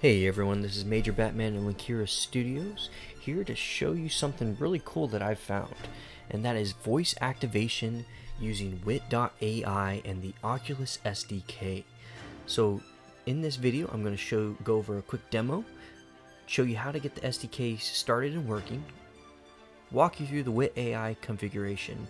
Hey everyone, this is Major Batman in Lankira Studios, here to show you something really cool that I've found, and that is voice activation using Wit.AI and the Oculus SDK. So in this video, I'm going to go over a quick demo, show you how to get the SDK started and working, walk you through the Wit.AI configuration,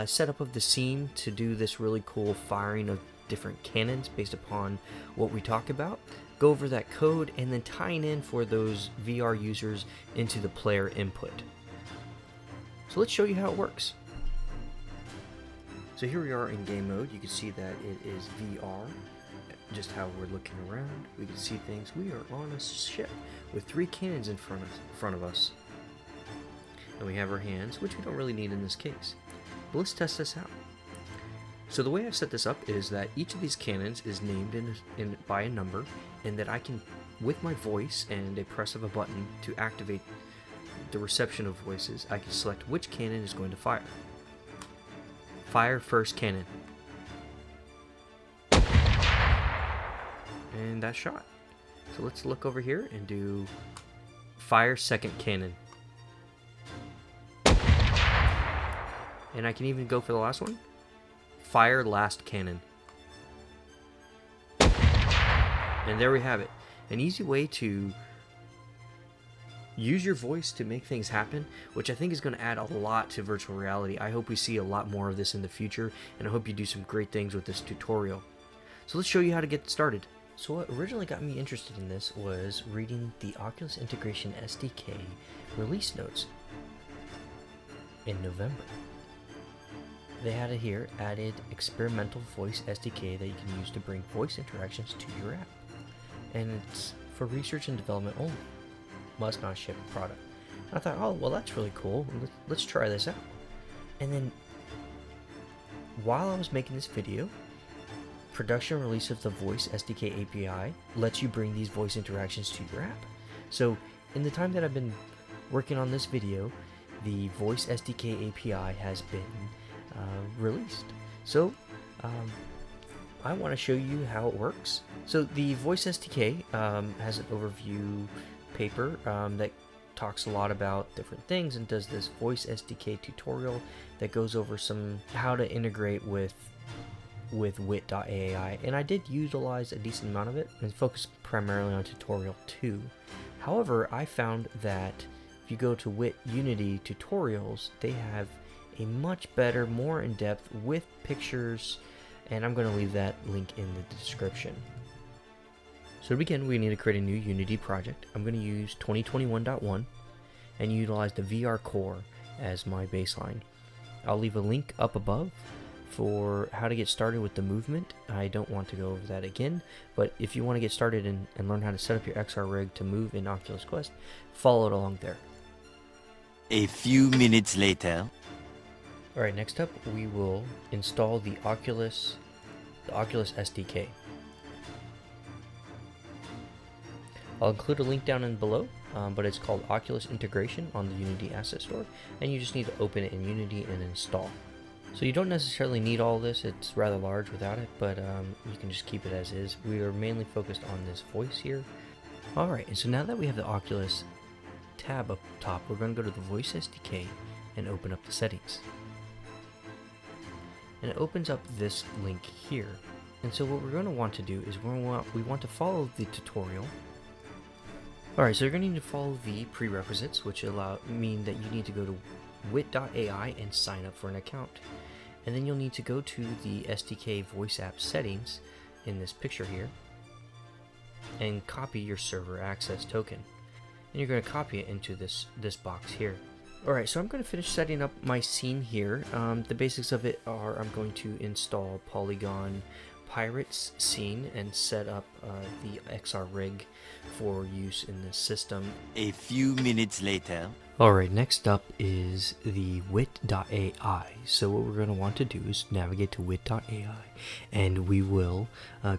setup of the scene to do this really cool firing of different cannons based upon what we talk about, go over that code, and then tying in for those VR users into the player input. So let's show you how it works. So here we are in game mode. You can see that it is VR, just how we're looking around. We can see things. We are on a ship with 3 cannons in front of us. And we have our hands, which we don't really need in this case. But let's test this out. So the way I've set this up is that each of these cannons is named by a number, and that I can, with my voice and a press of a button to activate the reception of voices, I can select which cannon is going to fire. Fire first cannon. And that shot. So let's look over here and do fire second cannon. And I can even go for the last one. Fire last cannon. And there we have it. An easy way to use your voice to make things happen, which I think is going to add a lot to virtual reality. I hope we see a lot more of this in the future, and I hope you do some great things with this tutorial. So let's show you how to get started. So what originally got me interested in this was reading the Oculus Integration SDK release notes in November. They had it here, added experimental voice SDK that you can use to bring voice interactions to your app. And it's for research and development only. Must not ship a product. I thought, oh, well, that's really cool. Let's try this out. And then, while I was making this video, production release of the voice SDK API lets you bring these voice interactions to your app. So, in the time that I've been working on this video, the voice SDK API has been released. So I want to show you how it works. So the voice SDK has an overview paper that talks a lot about different things and does this voice SDK tutorial that goes over how to integrate with Wit.AI, and I did utilize a decent amount of it and focus primarily on tutorial 2. However, I found that if you go to Wit Unity tutorials, they have a much better, more in-depth with pictures, and I'm going to leave that link in the description. So to begin, we need to create a new Unity project. I'm going to use 2021.1 and utilize the VR core as my baseline. I'll leave a link up above for how to get started with the movement. I don't want to go over that again, but if you want to get started and learn how to set up your XR rig to move in Oculus Quest, follow it along there. A few minutes later. Alright, next up we will install the Oculus SDK. I'll include a link down in below, but it's called Oculus Integration on the Unity Asset Store, and you just need to open it in Unity and install. So you don't necessarily need all this, it's rather large without it, but you can just keep it as is. We are mainly focused on this voice here. Alright, and so now that we have the Oculus tab up top, we're going to go to the Voice SDK and open up the settings. And it opens up this link here. And so what we're going to want to do is we want to follow the tutorial. Alright, so you're going to need to follow the prerequisites, which mean that you need to go to Wit.AI and sign up for an account. And then you'll need to go to the SDK voice app settings in this picture here and copy your server access token. And you're going to copy it into this box here. Alright, so I'm going to finish setting up my scene here. The basics of it are I'm going to install Polygon Pirates scene and set up the XR rig for use in this system. A few minutes later. Alright, next up is the Wit.AI. So what we're going to want to do is navigate to Wit.AI, and we will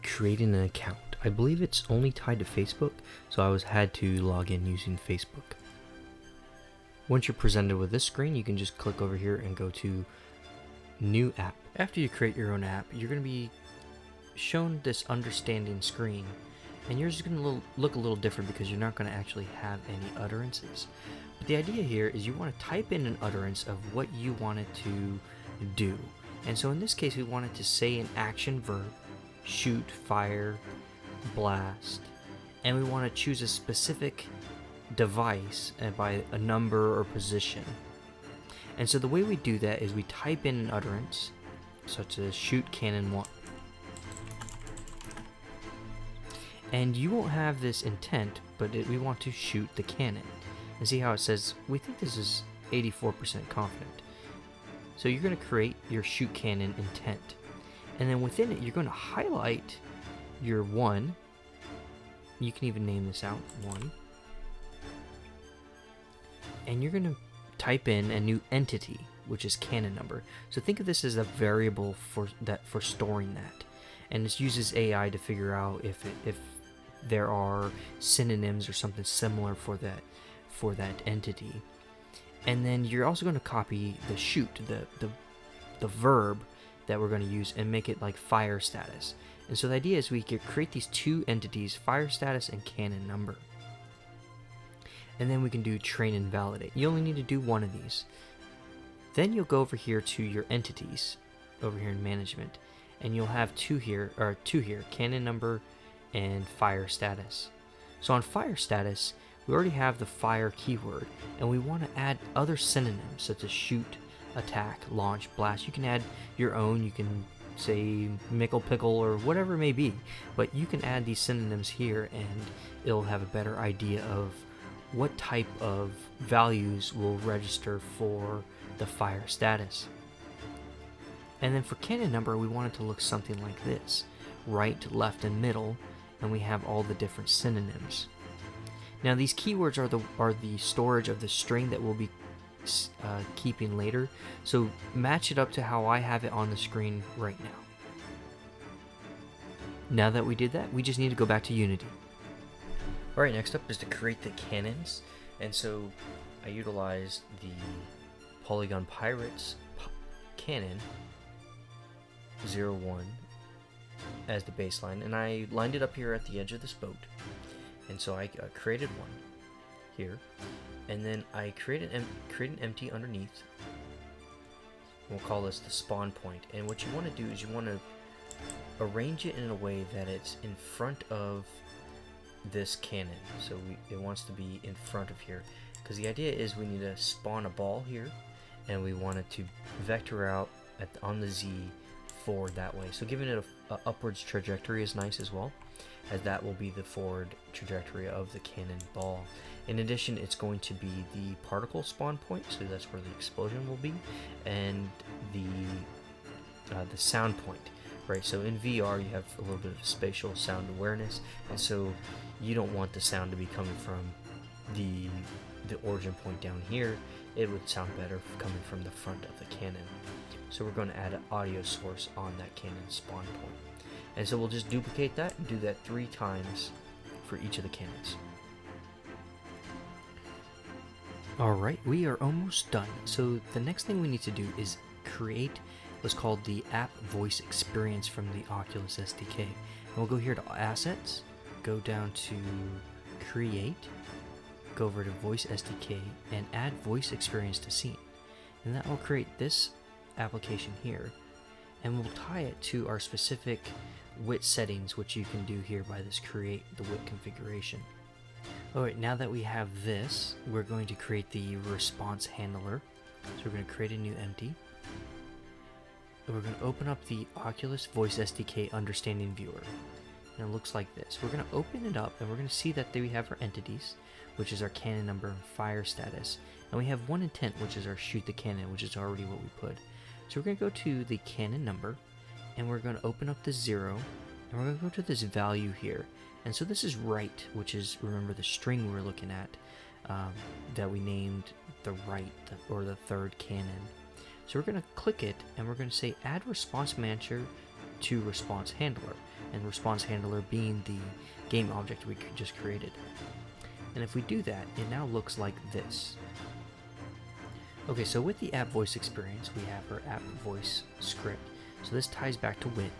create an account. I believe it's only tied to Facebook, so I had to log in using Facebook. Once you're presented with this screen, you can just click over here and go to New App. After you create your own app, you're going to be shown this understanding screen, and yours is going to look a little different because you're not going to actually have any utterances. But the idea here is you want to type in an utterance of what you want it to do. And so in this case, we want it to say an action verb, shoot, fire, blast, and we want to choose a specific device by a number or position. And so the way we do that is we type in an utterance, such as shoot cannon 1. And you won't have this intent, but we want to shoot the cannon. And see how it says, we think this is 84% confident. So you're going to create your shoot cannon intent. And then within it, you're going to highlight your 1. You can even name this out, 1. And you're going to type in a new entity, which is cannon number. So think of this as a variable for storing that. And this uses AI to figure out if there are synonyms or something similar for that entity. And then you're also going to copy the shoot, the verb that we're going to use, and make it like fire status. And so the idea is we could create these two entities, fire status and cannon number. And then we can do train and validate. You only need to do one of these. Then you'll go over here to your entities, over here in management, and you'll have two here, cannon number and fire status. So on fire status, we already have the fire keyword, and we want to add other synonyms such as shoot, attack, launch, blast. You can add your own. You can say mickle pickle or whatever it may be, but you can add these synonyms here, and it'll have a better idea of what type of values will register for the fire status. And then for cannon number, we want it to look something like this: right, left, and middle, and we have all the different synonyms. Now these keywords are the storage of the string that we'll be keeping later, so match it up to how I have it on the screen right now. Now that we did that, we just need to go back to Unity. Alright, next up is to create the cannons, and so I utilized the Polygon Pirates cannon 01 as the baseline, and I lined it up here at the edge of this boat. And so I created one here, and then I create an empty underneath. We'll call this the spawn point. And what you want to do is you want to arrange it in a way that it's in front of this cannon. So it wants to be in front of here, because the idea is we need to spawn a ball here, and we want it to vector out on the Z forward that way. So giving it a upwards trajectory is nice as well, as that will be the forward trajectory of the cannon ball. In addition, it's going to be the particle spawn point, so that's where the explosion will be, and the sound point, right? So in VR, you have a little bit of spatial sound awareness, and so you don't want the sound to be coming from the origin point down here. It would sound better coming from the front of the cannon. So we're going to add an audio source on that cannon spawn point. And so we'll just duplicate that and do that 3 times for each of the cannons. Alright, we are almost done. So the next thing we need to do is create what's called the app voice experience from the Oculus SDK. And we'll go here to assets, go down to create, go over to voice SDK, and add voice experience to scene. And that will create this application here, and we'll tie it to our specific Wit settings, which you can do here by this create the Wit configuration. Alright, now that we have this, we're going to create the response handler. So we're going to create a new empty. And we're going to open up the Oculus Voice SDK Understanding Viewer. And it looks like this. We're going to open it up, and we're going to see that we have our entities, which is our cannon number and fire status. And we have one intent, which is our shoot the cannon, which is already what we put. So we're going to go to the cannon number, and we're going to open up the 0, and we're going to go to this value here. And so this is right, which is, remember, the string we're looking at that we named the right, or the third cannon. So we're going to click it, and we're going to say add response manager to response handler, and response handler being the game object we just created. And if we do that, it now looks like this. Okay, so with the app voice experience, we have our app voice script. So this ties back to Wit,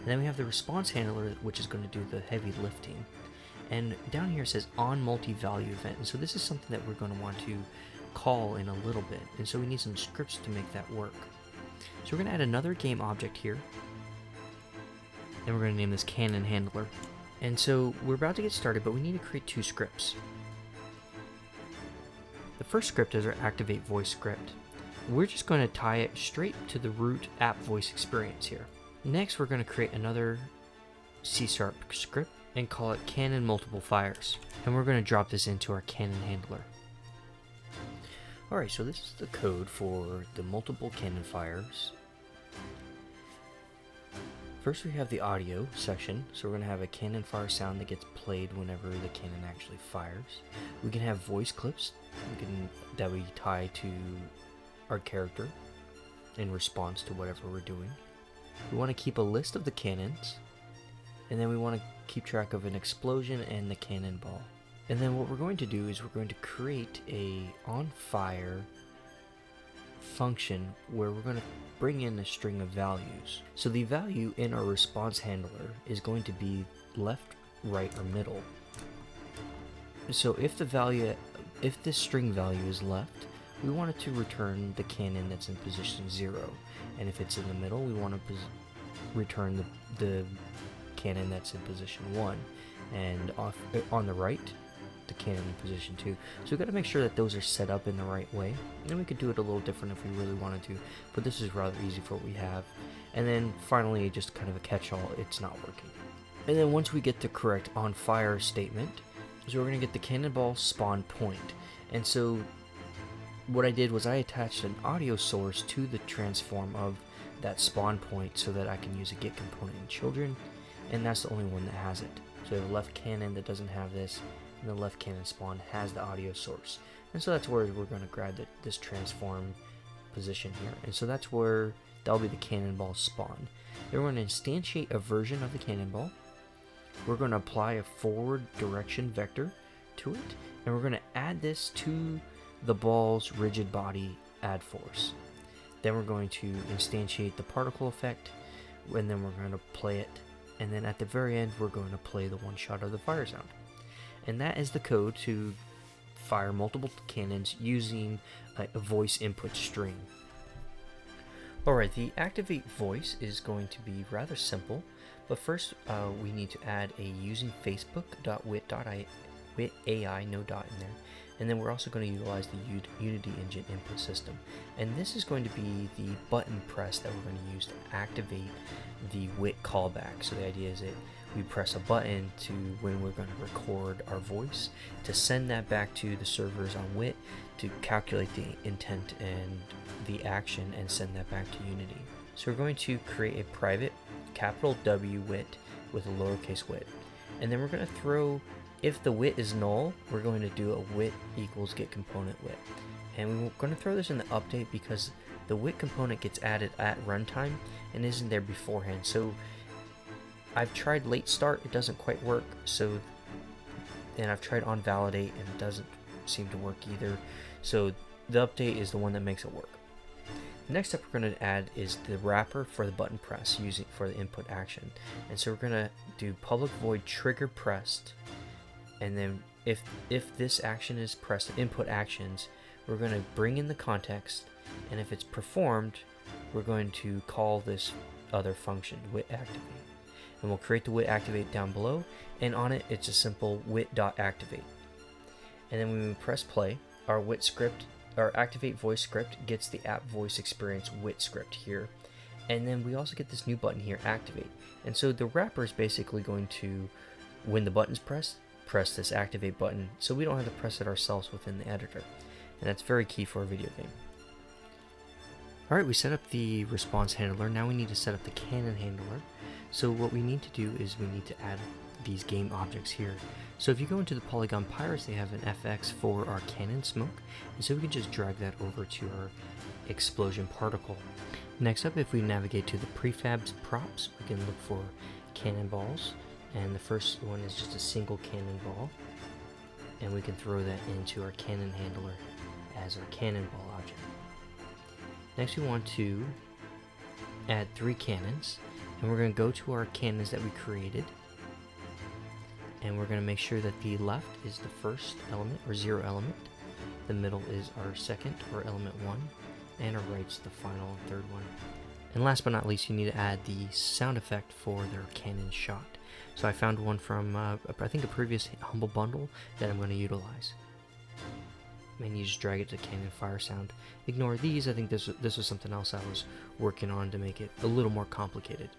And then we have the response handler, which is going to do the heavy lifting. And down here it says on multi-value event. And so this is something that we're going to want to call in a little bit. And so we need some scripts to make that work. So we're going to add another game object here. And we're going to name this cannon handler. And so we're about to get started, but we need to create two scripts. The first script is our activate voice script. We're just going to tie it straight to the root app voice experience here. Next, we're going to create another C# script and call it cannon multiple fires. And we're going to drop this into our cannon handler. Alright, so this is the code for the multiple cannon fires. First we have the audio section, so we're going to have a cannon fire sound that gets played whenever the cannon actually fires. We can have voice clips that we tie to our character in response to whatever we're doing. We want to keep a list of the cannons, and then we want to keep track of an explosion and the cannonball. And then what we're going to do is we're going to create a on fire function where we're going to bring in a string of values. So the value in our response handler is going to be left, right, or middle. So if this string value is left, we want it to return the cannon that's in position 0. And if it's in the middle, we want to return the cannon that's in position 1. And on the right, the cannon in position 2. So we've got to make sure that those are set up in the right way. And we could do it a little different if we really wanted to, but this is rather easy for what we have. And then finally, just kind of a catch-all, it's not working. And then once we get the correct on fire statement, so we're going to get the cannonball spawn point. And so what I did was I attached an audio source to the transform of that spawn point so that I can use a get component in children, and that's the only one that has it. So we have a left cannon that doesn't have this, and the left cannon spawn has the audio source. And so that's where we're going to grab this transform position here. And so that's where that'll be the cannonball spawn. Then we're going to instantiate a version of the cannonball. We're going to apply a forward direction vector to it, and we're going to add this to the ball's rigid body add force. Then we're going to instantiate the particle effect, and then we're going to play it. And then at the very end, we're going to play the one shot of the fire sound. And that is the code to fire multiple cannons using a voice input string. Alright, the activate voice is going to be rather simple, but first we need to add a using Facebook.Wit.AI, no dot in there, and then we're also going to utilize the Unity engine input system. And this is going to be the button press that we're going to use to activate the Wit callback. So the idea is that we press a button to when we're going to record our voice to send that back to the servers on Wit to calculate the intent and the action and send that back to Unity. So we're going to create a private capital W Wit with a lowercase wit, and then we're going to throw, if the wit is null, we're going to do a wit equals get component wit, and we're going to throw this in the update because the wit component gets added at runtime and isn't there beforehand. So I've tried late start, it doesn't quite work, and I've tried on validate and it doesn't seem to work either. So the update is the one that makes it work. The next step we're going to add is the wrapper for the button press using for the input action. And so we're going to do public void trigger pressed, and then if this action is pressed, input actions, we're going to bring in the context, and if it's performed, we're going to call this other function, Wit.Activate. And we'll create the Wit.Activate down below, and on it, it's a simple Wit.Activate. And then when we press play, our Wit script, our activate voice script gets the app voice experience Wit script here. And then we also get this new button here, activate. And so the wrapper is basically going to, when the button's pressed, press this activate button, so we don't have to press it ourselves within the editor. And that's very key for a video game. Alright, we set up the response handler. Now we need to set up the cannon handler. So what we need to do is we need to add these game objects here. So if you go into the Polygon Pirates, they have an FX for our cannon smoke, and so we can just drag that over to our explosion particle. Next up, if we navigate to the prefabs props, we can look for cannonballs, and the first one is just a single cannonball, and we can throw that into our cannon handler as our cannonball object. Next we want to add 3 cannons, And we're going to go to our cannons that we created. And we're going to make sure that the left is the first element, or 0 element. The middle is our second, or element 1. And our right's the final and third one. And last but not least, you need to add the sound effect for their cannon shot. So I found one from, I think, a previous Humble Bundle that I'm going to utilize. And you just drag it to cannon fire sound. Ignore these. I think this was something else I was working on to make it a little more complicated.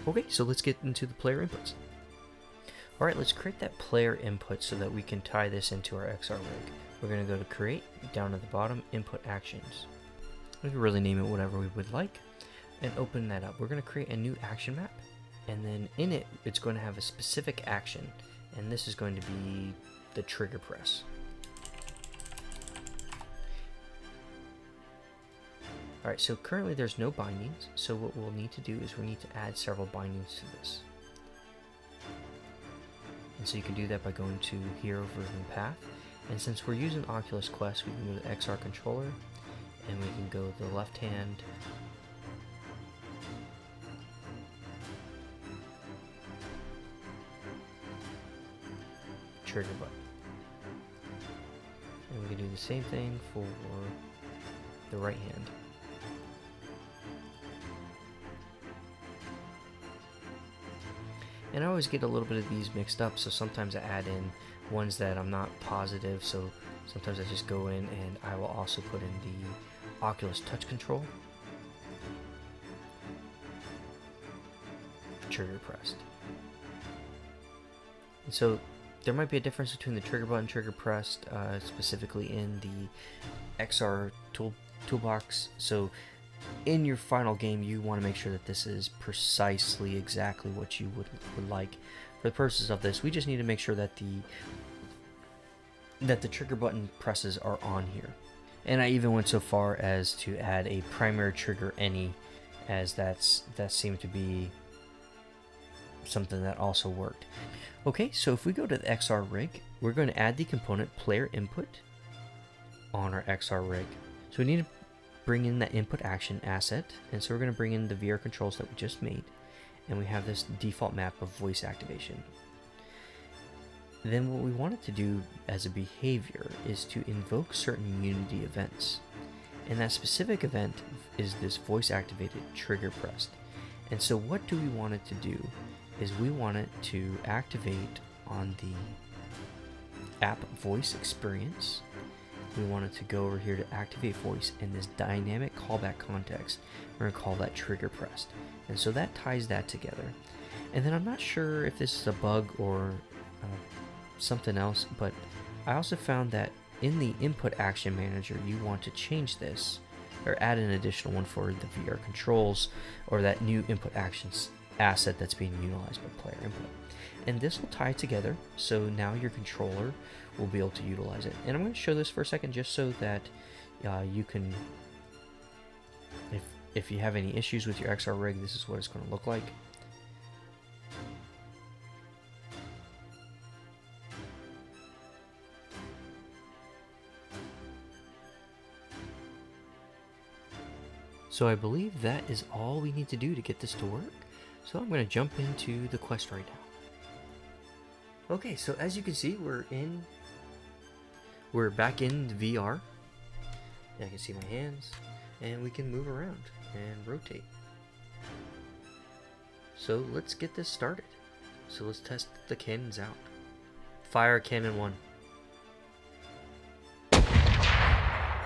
Okay, so let's get into the player inputs. Alright, let's create that player input so that we can tie this into our XR rig. We're going to go to create, down at the bottom, input actions. We can really name it whatever we would like, and open that up. We're going to create a new action map, and then in it, it's going to have a specific action, and this is going to be the trigger press. Alright, so currently there's no bindings, so what we'll need to do is we need to add several bindings to this. And so you can do that by going to Hero Version Path, and since we're using Oculus Quest, we can go to XR Controller, and we can go to the left hand, trigger button. And we can do the same thing for the right hand. And I always get a little bit of these mixed up, so sometimes I add in ones that I'm not positive, so sometimes I just go in and I will also put in the Oculus Touch Control. Trigger pressed. And so there might be a difference between the trigger button, trigger pressed, specifically in the XR toolbox. So in your final game, you want to make sure that this is precisely exactly what you would like. For the purposes of this, we just need to make sure that the trigger button presses are on here. And I even went so far as to add a primary trigger any, as that seemed to be something that also worked. Okay, so if we go to the XR rig, we're going to add the component player input on our XR rig. So we need to bring in that input action asset, and so we're going to bring in the VR controls that we just made, and we have this default map of voice activation. Then what we want it to do as a behavior is to invoke certain Unity events, and that specific event is this voice activated trigger pressed. And so what do we want it to do is we want it to activate on the app voice experience. We want it to go over here to activate voice, and this dynamic callback context, we're going to call that trigger pressed. And so that ties that together. And then I'm not sure if this is a bug or something else, but I also found that in the input action manager, you want to change this or add an additional one for the VR controls or that new input actions asset that's being utilized by player input. And this will tie together, so now your controller will be able to utilize it. And I'm going to show this for a second just so that you can, if you have any issues with your XR rig, this is what it's going to look like. So I believe that is all we need to do to get this to work. So I'm going to jump into the quest right now. Okay, so as you can see, we're back in the VR. I can see my hands, and we can move around and rotate. So let's get this started. So let's test the cannons out. Fire cannon 1.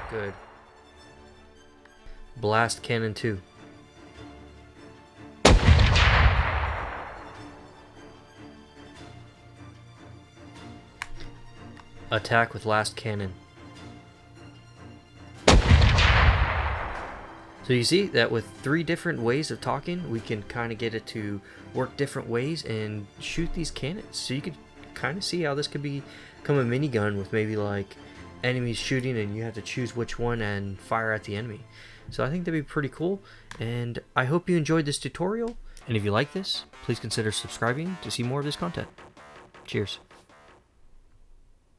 Good. Blast cannon 2. Attack with last cannon. So you see that with 3 different ways of talking, we can kind of get it to work different ways and shoot these cannons. So you can kind of see how this could become a minigun with maybe like enemies shooting and you have to choose which one and fire at the enemy. So I think that'd be pretty cool, and I hope you enjoyed this tutorial. And if you like this, please consider subscribing to see more of this content. Cheers.